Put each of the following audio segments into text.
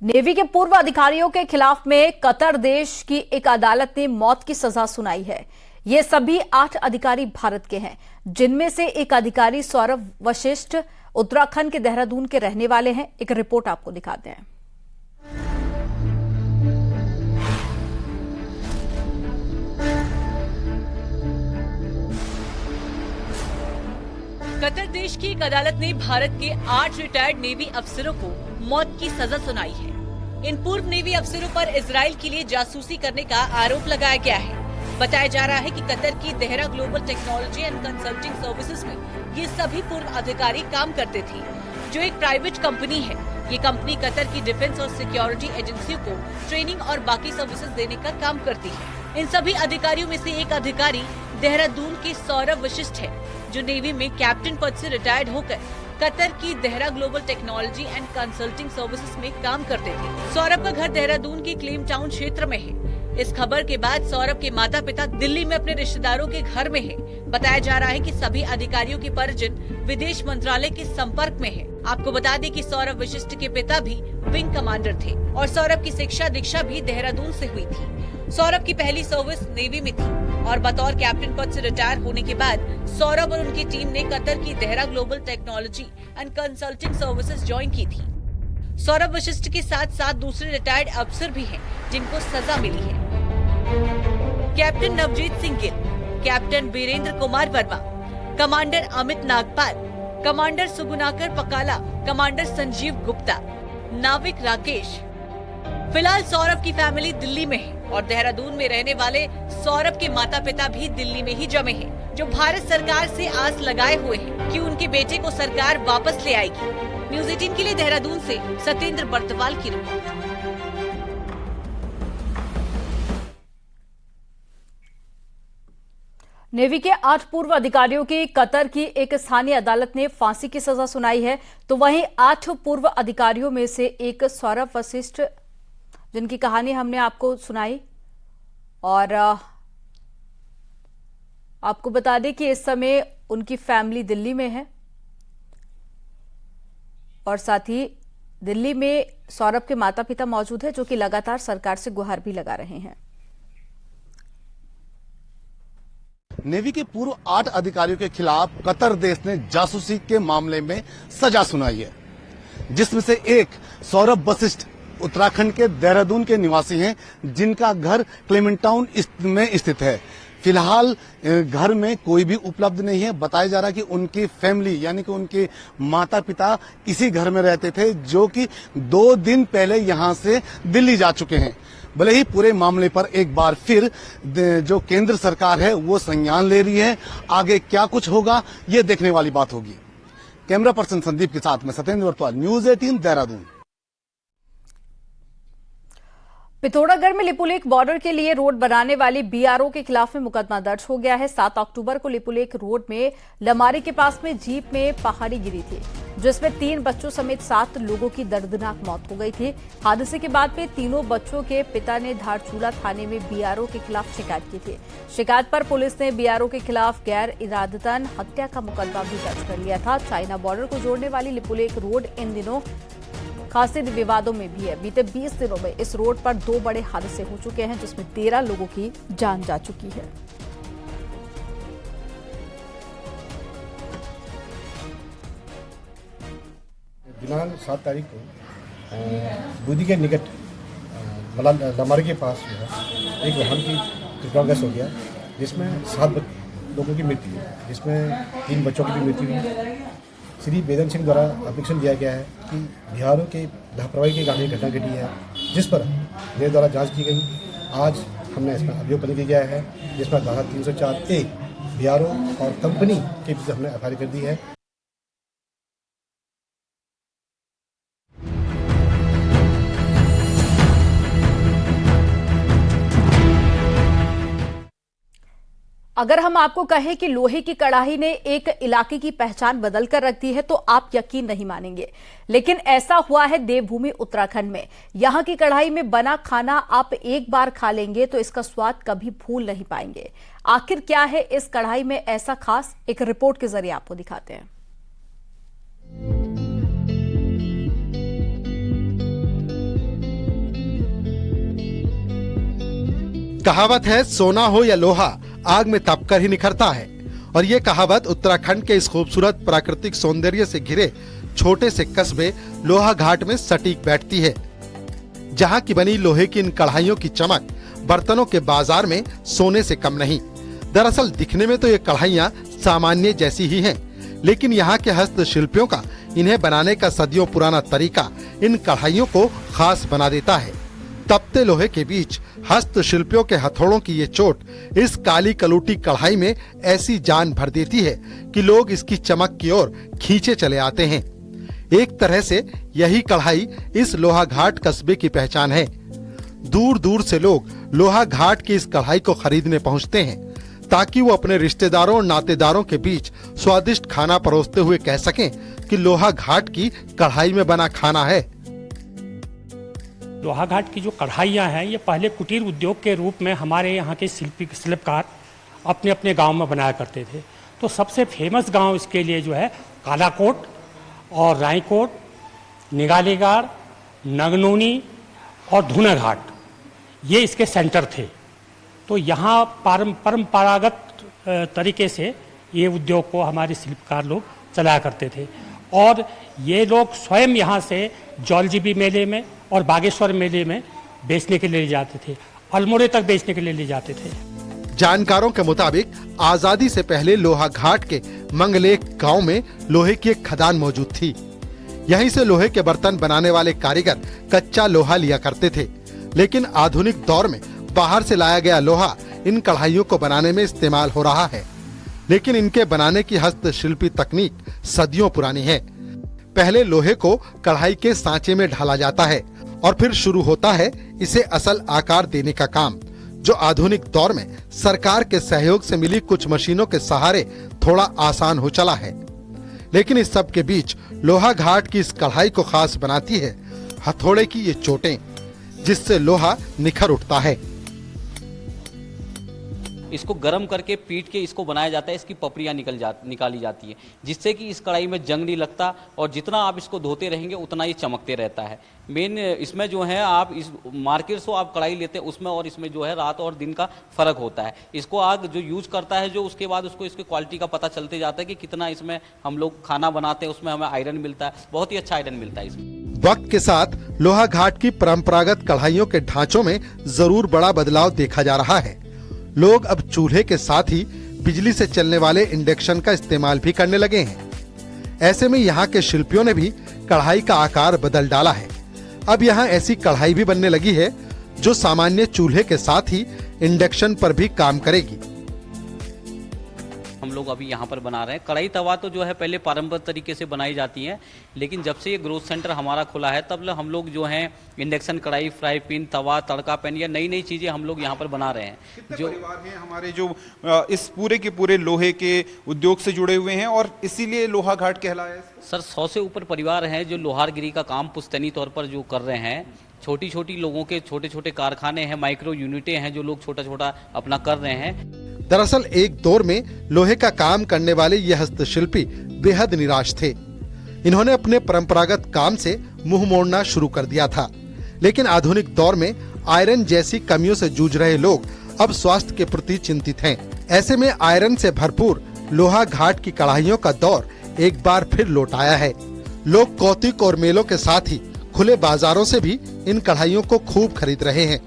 Navy के पूर्व अधिकारियों के खिलाफ में कतर देश की एक अदालत ने मौत की सजा सुनाई है। ये सभी 8 अधिकारी भारत के हैं, जिनमें से एक अधिकारी सौरभ वशिष्ठ उत्तराखंड के देहरादून के रहने वाले हैं। एक रिपोर्ट आपको दिखाते हैं। कतर देश की एक अदालत ने भारत के 8 रिटायर्ड नेवी अफसरों को मौत की सजा सुनाई है। इन पूर्व नेवी अफसरों पर इजराइल के लिए जासूसी करने का आरोप लगाया गया है। बताया जा रहा है कि कतर की Dehra global technology and consulting services में ये सभी पूर्व अधिकारी काम करते थे, जो एक प्राइवेट कंपनी है। ये कंपनी कतर की डिफेंस और सिक्योरिटी एजेंसियों को ट्रेनिंग और बाकी सर्विसेज देने का काम करती है। इन सभी अधिकारियों में से एक अधिकारी देहरादून के सौरभ वशिष्ठ है, जो नेवी में कैप्टन पद से रिटायर्ड होकर कतर की Dehra global technology and consulting services में काम करते थे। सौरभ का घर देहरादून के क्लेम टाउन क्षेत्र में है। इस खबर के बाद सौरभ के माता पिता दिल्ली में अपने रिश्तेदारों के घर में हैं। बताया जा रहा है कि सभी अधिकारियों के परिजन विदेश मंत्रालय के संपर्क में हैं। आपको बता दें कि सौरभ वशिष्ठ के पिता भी विंग कमांडर थे और सौरभ की शिक्षा दीक्षा भी देहरादून से हुई थी। सौरभ की पहली सर्विस नेवी में थी और बतौर कैप्टन पद से रिटायर होने के बाद सौरभ और उनकी टीम ने कतर की Dehra global technology and consulting services join की थी। सौरभ वशिष्ठ के साथ साथ दूसरे रिटायर्ड अफसर भी हैं, जिनको सजा मिली है। Captain Navjeet Singh Gill, captain Virendra Kumar Verma, commander Amit Nagpal, commander Sugunakar Pakala, commander Sanjeev Gupta, नाविक राकेश। फिलहाल सौरभ की फैमिली दिल्ली में है और देहरादून में रहने वाले सौरभ के माता पिता भी दिल्ली में ही जमे हैं, जो भारत सरकार से आस लगाए हुए हैं कि उनके बेटे को सरकार वापस ले आएगी। न्यूज़ 18 के लिए देहरादून से सत्येंद्र बर्तवाल की रिपोर्ट। नेवी के 8 पूर्व अधिकारियों की कतर की एक स्थानीय अदालत ने फांसी की सजा सुनाई है, तो वहीं 8 पूर्व अधिकारियों में से एक सौरभ वशिष्ठ, जिनकी कहानी हमने आपको सुनाई, और आपको बता दें कि इस समय उनकी फैमिली दिल्ली में है और साथ ही दिल्ली में सौरभ के माता पिता मौजूद है, जो कि लगातार सरकार से गुहार भी लगा रहे हैं। नेवी के पूर्व 8 अधिकारियों के खिलाफ कतर देश ने जासूसी के मामले में सजा सुनाई है, जिसमें से एक सौरभ वशिष्ठ उत्तराखंड के देहरादून के निवासी हैं, जिनका घर क्लेमेंट टाउन में स्थित है। फिलहाल घर में कोई भी उपलब्ध नहीं है। बताया जा रहा है कि उनकी फैमिली यानी कि उनके माता पिता इसी घर में रहते थे, जो कि 2 दिन पहले यहां से दिल्ली जा चुके हैं। भले ही पूरे मामले पर एक बार फिर जो केंद्र सरकार है वो संज्ञान ले रही है। आगे क्या कुछ होगा ये देखने वाली बात होगी। कैमरा पर्सन संदीप के साथ में सत्येंद्र बर्तवाल, न्यूज़ 18 देहरादून। पिथौरागढ़ में लिपुलेख बॉर्डर के लिए रोड बनाने वाली बीआरओ के खिलाफ में मुकदमा दर्ज हो गया है। 7 अक्टूबर को लिपुलेख रोड में लमारी के पास में जीप में पहाड़ी गिरी थी, जिसमें 3 बच्चों समेत 7 लोगों की दर्दनाक मौत हो गई थी। हादसे के बाद में तीनों बच्चों के पिता ने धारचूला थाने में बीआरओ के खिलाफ शिकायत की थी। शिकायत पर पुलिस ने बीआरओ के खिलाफ गैर इरादतन हत्या का मुकदमा भी दर्ज कर लिया था। चाइना बॉर्डर को जोड़ने वाली लिपुलेख रोड इन दिनों खासे विवादों में भी है। बीते 20 दिनों में इस रोड पर 2 बड़े हादसे हो चुके हैं, जिसमें 13 लोगों की जान जा चुकी है। दिनांक 7 तारीख को बूदी के निकट लमारी के पास जो है एक वाहन की दुर्घटनाग्रस्त हो गया, जिसमें 7 लोगों की मृत्यु हुई, जिसमें 3 बच्चों की भी मृत्यु हुई। श्री वेदन सिंह द्वारा एप्लीकेशन दिया गया है कि बिहारों के लापरवाही के कारण घटना घटी है, जिस पर मेरे द्वारा जांच की गई। आज हमने इसमें अभियोग पंजीकृत किया है, जिसमें धारा 304(a) बिहारों और कंपनी के विरुद्ध हमने एफआईआर कर दी है। अगर हम आपको कहें कि लोहे की कढ़ाई ने एक इलाके की पहचान बदल कर रख दी है, तो आप यकीन नहीं मानेंगे, लेकिन ऐसा हुआ है देवभूमि उत्तराखंड में। यहां की कढ़ाई में बना खाना आप एक बार खा लेंगे तो इसका स्वाद कभी भूल नहीं पाएंगे। आखिर क्या है इस कढ़ाई में ऐसा खास, एक रिपोर्ट के जरिए आपको दिखाते हैं। कहावत है, सोना हो या लोहा आग में तपकर ही निखरता है। और ये कहावत उत्तराखंड के इस खूबसूरत प्राकृतिक सौंदर्य से घिरे छोटे से कस्बे लोहा घाट में सटीक बैठती है, जहाँ की बनी लोहे की इन कढ़ाइयों की चमक बर्तनों के बाजार में सोने से कम नहीं। दरअसल दिखने में तो ये कढ़ाइयाँ सामान्य जैसी ही हैं, लेकिन यहाँ के हस्तशिल्पियों का इन्हें बनाने का सदियों पुराना तरीका इन कढ़ाइयों को खास बना देता है। तपते लोहे के बीच हस्तशिल्पियों के हथौड़ों की ये चोट इस काली कलूटी कढ़ाई में ऐसी जान भर देती है कि लोग इसकी चमक की ओर खींचे चले आते हैं। एक तरह से यही कढ़ाई इस लोहा घाट कस्बे की पहचान है। दूर दूर से लोग लोहा घाट की इस कढ़ाई को खरीदने पहुंचते हैं, ताकि वो अपने रिश्तेदारों और नातेदारों के बीच स्वादिष्ट खाना परोसते हुए कह सकें कि लोहा घाट की कढ़ाई में बना खाना है। लोहा घाट की जो कढ़ाइयाँ हैं, ये पहले कुटीर उद्योग के रूप में हमारे यहाँ के शिल्पकार अपने अपने गांव में बनाया करते थे। तो सबसे फेमस गांव इसके लिए जो है कालाकोट और रायकोट, निगालीगाड़, नगनूनी और धुनाघाट, ये इसके सेंटर थे। तो यहाँ परंपरागत तरीके से ये उद्योग को हमारे शिल्पकार लोग चलाया करते थे। और ये लोग स्वयं यहाँ से जौलजीबी मेले में और बागेश्वर मेले में बेचने के लिए ले जाते थे, अल्मोड़े तक बेचने के लिए ले जाते थे। जानकारों के मुताबिक आजादी से पहले लोहा घाट के मंगलेक गांव में लोहे की एक खदान मौजूद थी। यहीं से लोहे के बर्तन बनाने वाले कारीगर कच्चा लोहा लिया करते थे, लेकिन आधुनिक दौर में बाहर से लाया गया लोहा इन कढ़ाइयों को बनाने में इस्तेमाल हो रहा है। लेकिन इनके बनाने की हस्तशिल्पी तकनीक सदियों पुरानी है। पहले लोहे को कढ़ाई के सांचे में ढाला जाता है और फिर शुरू होता है इसे असल आकार देने का काम, जो आधुनिक दौर में सरकार के सहयोग से मिली कुछ मशीनों के सहारे थोड़ा आसान हो चला है। लेकिन इस सब के बीच लोहा घाट की इस कढ़ाई को खास बनाती है हथौड़े की ये चोटें, जिससे लोहा निखर उठता है। इसको गर्म करके पीट के इसको बनाया जाता है, इसकी पपड़ियाँ निकाली जाती है, जिससे कि इस कढ़ाई में जंग नहीं लगता और जितना आप इसको धोते रहेंगे उतना ये चमकते रहता है। मेन इसमें जो है, आप इस मार्केट से आप कढ़ाई लेते हैं उसमें और इसमें जो है रात और दिन का फ़र्क होता है। इसको आग जो यूज करता है, जो उसके बाद उसको इसकी क्वालिटी का पता चलते जाता है कि कितना इसमें हम लोग खाना बनाते हैं, उसमें हमें आयरन मिलता है, बहुत ही अच्छा आयरन मिलता है इसमें। वक्त के साथ लोहा घाट की परंपरागत कढ़ाइयों के ढांचों में जरूर बड़ा बदलाव देखा जा रहा है। लोग अब चूल्हे के साथ ही बिजली से चलने वाले इंडक्शन का इस्तेमाल भी करने लगे हैं। ऐसे में यहाँ के शिल्पियों ने भी कढ़ाई का आकार बदल डाला है। अब यहाँ ऐसी कढ़ाई भी बनने लगी है जो सामान्य चूल्हे के साथ ही इंडक्शन पर भी काम करेगी। हम लोग अभी यहाँ पर बना रहे हैं कढ़ाई तवा, तो जो है पहले पारंपरिक तरीके से बनाई जाती है, लेकिन जब से ये ग्रोथ सेंटर हमारा खुला है तब हम लोग जो हैं इंडक्शन कढ़ाई, फ्राई पैन, तवा, तड़का पैन या नई नई चीज़ें हम लोग यहाँ पर बना रहे हैं। जो परिवार हैं हमारे जो इस पूरे के पूरे लोहे के उद्योग से जुड़े हुए हैं और इसीलिए लोहा घाट कहलाया है? सर 100 से ऊपर परिवार हैं जो लोहारगिरी का काम पुश्तैनी तौर पर जो कर रहे हैं। छोटी छोटी लोगों के छोटे छोटे कारखाने हैं, माइक्रो यूनिटें हैं जो लोग छोटा छोटा अपना कर रहे हैं। दरअसल एक दौर में लोहे का काम करने वाले ये हस्तशिल्पी बेहद निराश थे। इन्होंने अपने परंपरागत काम से मुंह मोड़ना शुरू कर दिया था, लेकिन आधुनिक दौर में आयरन जैसी कमियों से जूझ रहे लोग अब स्वास्थ्य के प्रति चिंतित हैं। ऐसे में आयरन से भरपूर लोहा घाट की कढ़ाइयों का दौर एक बार फिर लौट आया है। लोग कौतिक और मेलों के साथ ही खुले बाजारों से भी इन कढ़ाइयों को खूब खरीद रहे हैं।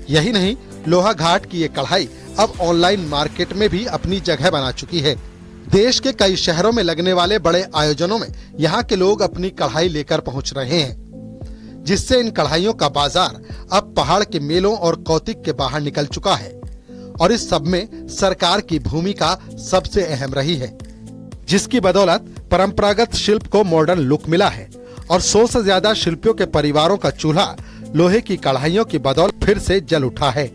यही नहीं, लोहा घाट की ये कढ़ाई अब ऑनलाइन मार्केट में भी अपनी जगह बना चुकी है। देश के कई शहरों में लगने वाले बड़े आयोजनों में यहाँ के लोग अपनी कढ़ाई लेकर पहुँच रहे हैं, जिससे इन कढ़ाइयों का बाजार अब पहाड़ के मेलों और कौतिक के बाहर निकल चुका है। और इस सब में सरकार की भूमिका सबसे अहम रही है, जिसकी बदौलत परंपरागत शिल्प को मॉडर्न लुक मिला है और 100 से ज्यादा शिल्पियों के परिवारों का चूल्हा लोहे की कढ़ाइयों की बदौलत फिर से जल उठा है।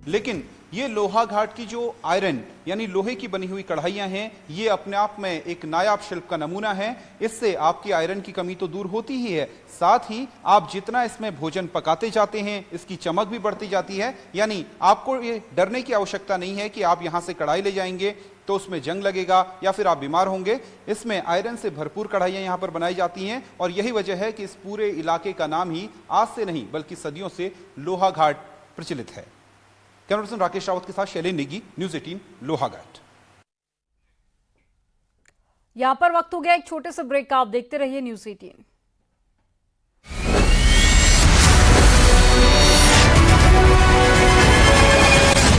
लेकिन ये लोहा घाट की जो आयरन यानी लोहे की बनी हुई कढ़ाइयां हैं, ये अपने आप में एक नायाब शिल्प का नमूना है। इससे आपकी आयरन की कमी तो दूर होती ही है, साथ ही आप जितना इसमें भोजन पकाते जाते हैं इसकी चमक भी बढ़ती जाती है। यानी आपको ये डरने की आवश्यकता नहीं है कि आप यहाँ से कढ़ाई ले जाएंगे तो उसमें जंग लगेगा या फिर आप बीमार होंगे। इसमें आयरन से भरपूर कढ़ाइयाँ यहाँ पर बनाई जाती हैं और यही वजह है कि इस पूरे इलाके का नाम ही आज से नहीं बल्कि सदियों से लोहा घाट प्रचलित है। कैमरा पर्सन राकेश रावत के साथ शैलेन नेगी, न्यूज 18 लोहाघाट। यहां पर वक्त हो गया एक छोटे से ब्रेक का, आप देखते रहिए न्यूज 18।